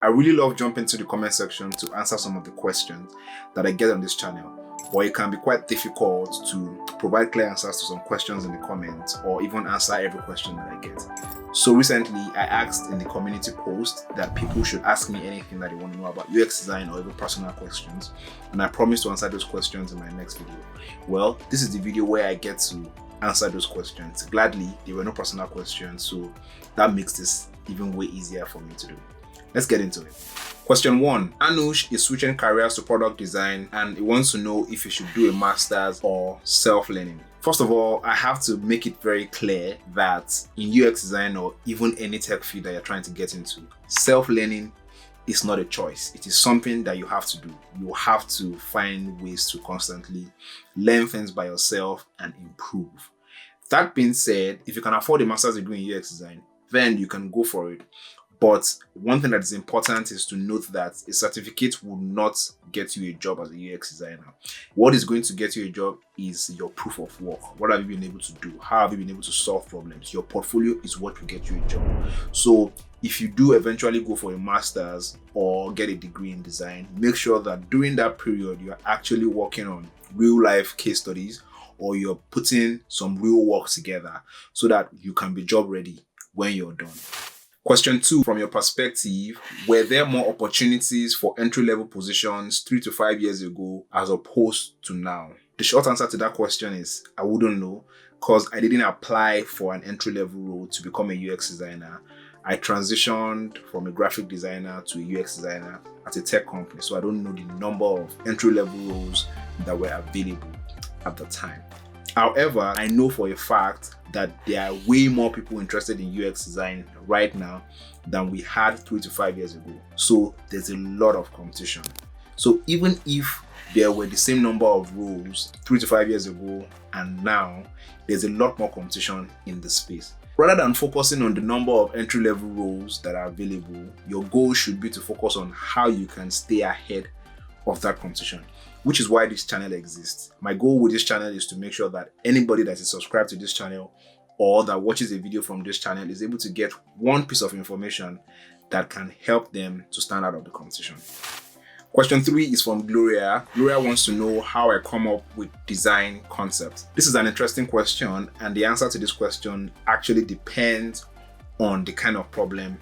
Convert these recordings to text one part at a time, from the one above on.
I really love jumping to the comment section to answer some of the questions that I get on this channel, but it can be quite difficult to provide clear answers to some questions in the comments or even answer every question that I get. So recently, I asked in the community post that people should ask me anything that they want to know about UX design or even personal questions, and I promise to answer those questions in my next video. Well, this is the video where I get to answer those questions. Gladly, there were no personal questions, so that makes this even way easier for me to do. Let's get into it. Question 1. Anush is switching careers to product design and he wants to know if he should do a master's or self-learning. First of all, I have to make it very clear that in UX design or even any tech field that you're trying to get into, self-learning is not a choice. It is something that you have to do. You have to find ways to constantly learn things by yourself and improve. That being said, if you can afford a master's degree in UX design, then you can go for it. But one thing that is important is to note that a certificate will not get you a job as a UX designer. What is going to get you a job is your proof of work. What have you been able to do? How have you been able to solve problems? Your portfolio is what will get you a job. So if you do eventually go for a master's or get a degree in design, make sure that during that period, you're actually working on real life case studies or you're putting some real work together so that you can be job ready when you're done. Question 2, from your perspective, were there more opportunities for entry-level positions 3 to 5 years ago as opposed to now? The short answer to that question is I wouldn't know, because I didn't apply for an entry-level role to become a UX designer. I transitioned from a graphic designer to a UX designer at a tech company, so I don't know the number of entry-level roles that were available at the time. However, I know for a fact that there are way more people interested in UX design right now than we had 3 to 5 years ago. So there's a lot of competition. So even if there were the same number of roles 3 to 5 years ago and now, there's a lot more competition in the space. Rather than focusing on the number of entry-level roles that are available, your goal should be to focus on how you can stay ahead of that competition, which is why this channel exists. My goal with this channel is to make sure that anybody that is subscribed to this channel or that watches a video from this channel is able to get one piece of information that can help them to stand out of the competition. Question 3 is from Gloria. Gloria wants to know how I come up with design concepts. This is an interesting question, and the answer to this question actually depends on the kind of problem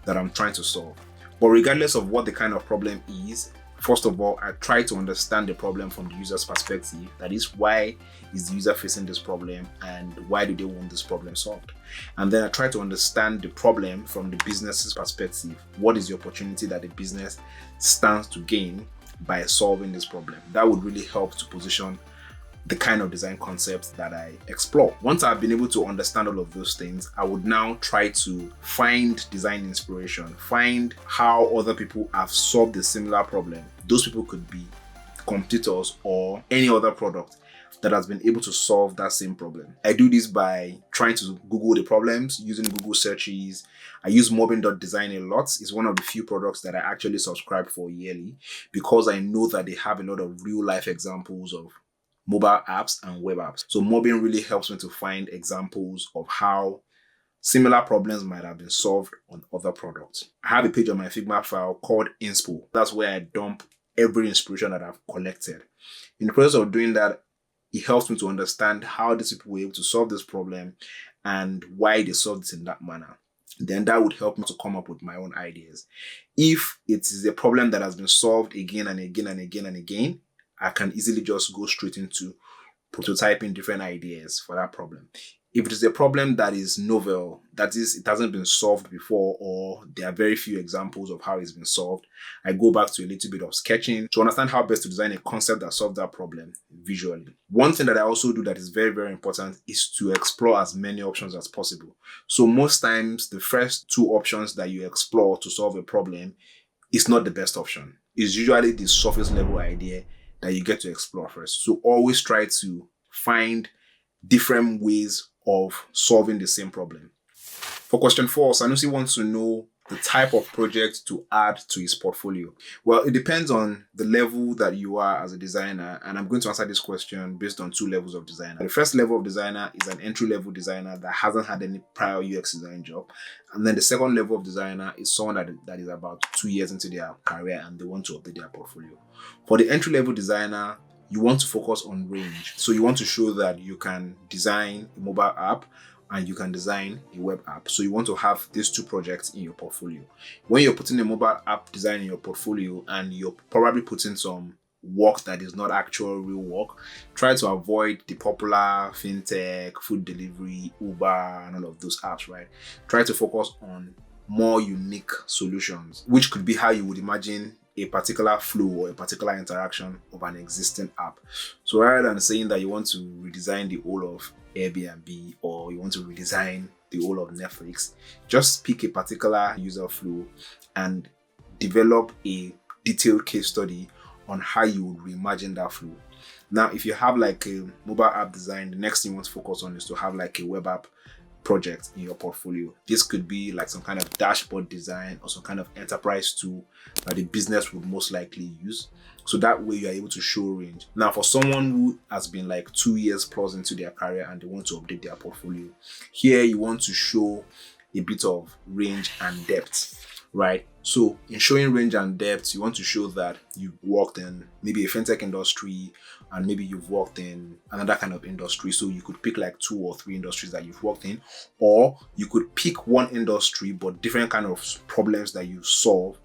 that I'm trying to solve. But regardless of what the kind of problem is, first of all, I try to understand the problem from the user's perspective. That is, why is the user facing this problem and why do they want this problem solved? And then I try to understand the problem from the business's perspective. What is the opportunity that the business stands to gain by solving this problem? That would really help to position the kind of design concepts that I explore. Once I've been able to understand all of those things, I would now try to find design inspiration, find how other people have solved a similar problem. Those people could be competitors or any other product that has been able to solve that same problem. I do this by trying to Google the problems using Google searches. I use mobbing.design a lot. It's one of the few products that I actually subscribe for yearly because I know that they have a lot of real life examples of mobile apps and web apps. So mobbing really helps me to find examples of how similar problems might have been solved on other products. I have a page on my Figma file called Inspo. That's where I dump every inspiration that I've collected. In the process of doing that, it helps me to understand how these people were able to solve this problem and why they solved it in that manner. Then that would help me to come up with my own ideas. If it is a problem that has been solved again and again and again and again, I can easily just go straight into prototyping different ideas for that problem. If it is a problem that is novel, that is, it hasn't been solved before, or there are very few examples of how it's been solved, I go back to a little bit of sketching to understand how best to design a concept that solves that problem visually. One thing that I also do that is very, very important is to explore as many options as possible. So most times, the first 2 options that you explore to solve a problem is not the best option. It's usually the surface level idea that you get to explore first. So always try to find different ways of solving the same problem. For question 4, Sanusi wants to know the type of project to add to his portfolio? Well, it depends on the level that you are as a designer, and I'm going to answer this question based on 2 levels of designer. The first level of designer is an entry-level designer that hasn't had any prior UX design job, and then the second level of designer is someone that is about 2 years into their career and they want to update their portfolio. For the entry-level designer, you want to focus on range. So you want to show that you can design a mobile app and you can design a web app. So you want to have these 2 projects in your portfolio. When you're putting a mobile app design in your portfolio and you're probably putting some work that is not actual real work, try to avoid the popular fintech, food delivery, Uber, and all of those apps, right? Try to focus on more unique solutions, which could be how you would imagine a particular flow or a particular interaction of an existing app. So rather than saying that you want to redesign the whole of Airbnb or you want to redesign the whole of Netflix, just pick a particular user flow and develop a detailed case study on how you would reimagine that flow. Now, if you have like a mobile app design, the next thing you want to focus on is to have like a web app project in your portfolio. This could be like some kind of dashboard design or some kind of enterprise tool that the business would most likely use. So that way you are able to show range. Now, for someone who has been like 2 years plus into their career and they want to update their portfolio, here you want to show a bit of range and depth, right? So in showing range and depth, you want to show that you've worked in maybe a fintech industry and maybe you've worked in another kind of industry. So you could pick like 2 or 3 industries that you've worked in, or you could pick one industry but different kind of problems that you solve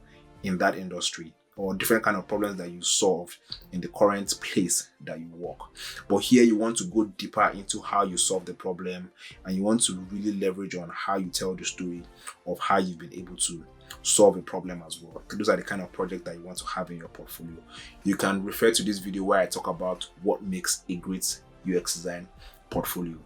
in that industry, or different kind of problems that you solved in the current place that you work. But here you want to go deeper into how you solve the problem, and you want to really leverage on how you tell the story of how you've been able to solve a problem as well. Those are the kind of project that you want to have in your portfolio. You can refer to this video where I talk about what makes a great UX design portfolio.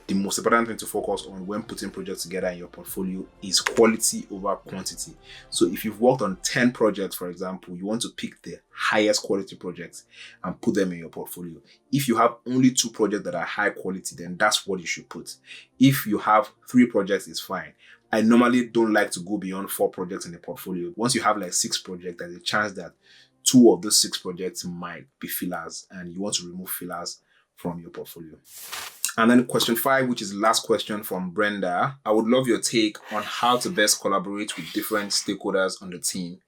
The most important thing to focus on when putting projects together in your portfolio is quality over quantity. So if you've worked on 10 projects, for example, you want to pick the highest quality projects and put them in your portfolio. If you have only 2 projects that are high quality, then that's what you should put. If you have 3 projects, it's fine. I normally don't like to go beyond 4 projects in the portfolio. Once you have like 6 projects, there's a chance that 2 of those 6 projects might be fillers, and you want to remove fillers from your portfolio. And then question 5, which is the last question from Brenda. I would love your take on how to best collaborate with different stakeholders on the team,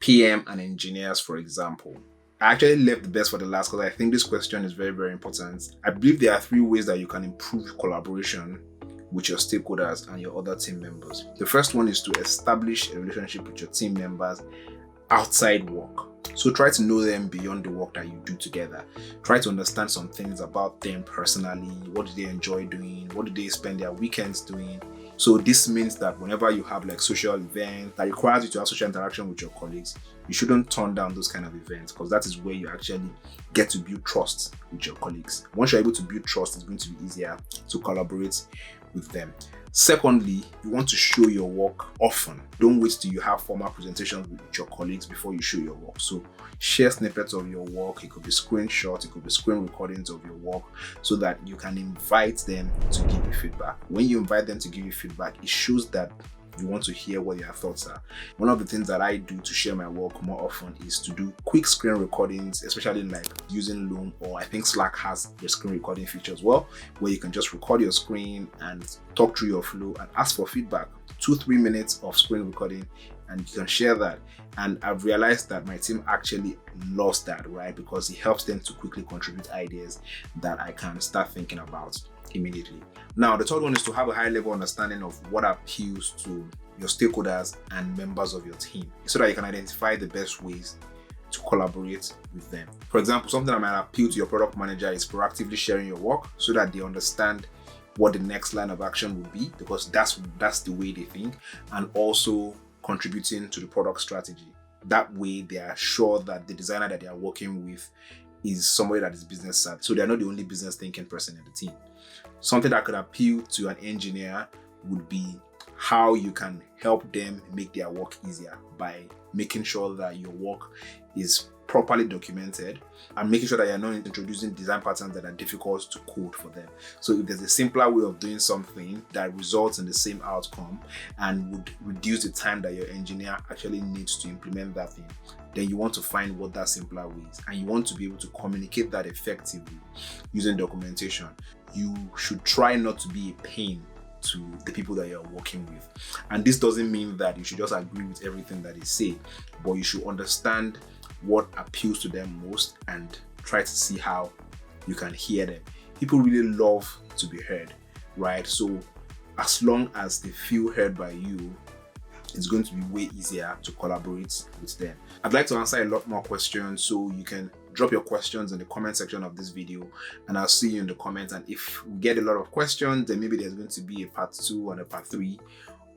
PM and engineers, for example. I actually left the best for the last because I think this question is very, very important. I believe there are 3 ways that you can improve collaboration with your stakeholders and your other team members. The first one is to establish a relationship with your team members outside work. So try to know them beyond the work that you do together. Try to understand some things about them personally. What do they enjoy doing? What do they spend their weekends doing? So this means that whenever you have like social events that requires you to have social interaction with your colleagues, you shouldn't turn down those kind of events, because that is where you actually get to build trust with your colleagues. Once you're able to build trust, it's going to be easier to collaborate with them. Secondly, you want to show your work often. Don't wait till you have formal presentations with your colleagues before you show your work. So share snippets of your work. It could be screenshots, it could be screen recordings of your work, so that you can invite them to give you feedback. When you invite them to give you feedback, it shows that you want to hear what their thoughts are. One of the things that I do to share my work more often is to do quick screen recordings, especially like using Loom, or I think Slack has the screen recording feature as well, where you can just record your screen and talk through your flow and ask for feedback. 2-3 minutes of screen recording, and you can share that. And I've realized that my team actually loves that, right? Because it helps them to quickly contribute ideas that I can start thinking about immediately. Now, the third one is to have a high level understanding of what appeals to your stakeholders and members of your team, so that you can identify the best ways to collaborate with them. For example, something that might appeal to your product manager is proactively sharing your work so that they understand what the next line of action would be, because that's the way they think, and also contributing to the product strategy. That way they are sure that the designer that they are working with is somebody that is business savvy, so they're not the only business thinking person in the team. Something that could appeal to an engineer would be how you can help them make their work easier by making sure that your work is properly documented, and making sure that you're not introducing design patterns that are difficult to code for them. So if there's a simpler way of doing something that results in the same outcome and would reduce the time that your engineer actually needs to implement that thing, then you want to find what that simpler way is, and you want to be able to communicate that effectively using documentation. You should try not to be a pain to the people that you're working with. And this doesn't mean that you should just agree with everything that they say, but you should understand what appeals to them most and try to see how you can hear them. People really love to be heard, right? So as long as they feel heard by you, it's going to be way easier to collaborate with them. I'd like to answer a lot more questions, so you can drop your questions in the comment section of this video and I'll see you in the comments. And if we get a lot of questions, then maybe there's going to be a part 2 and a part 3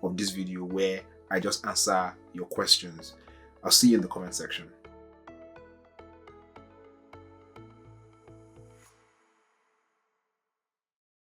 of this video where I just answer your questions. I'll see you in the comment section.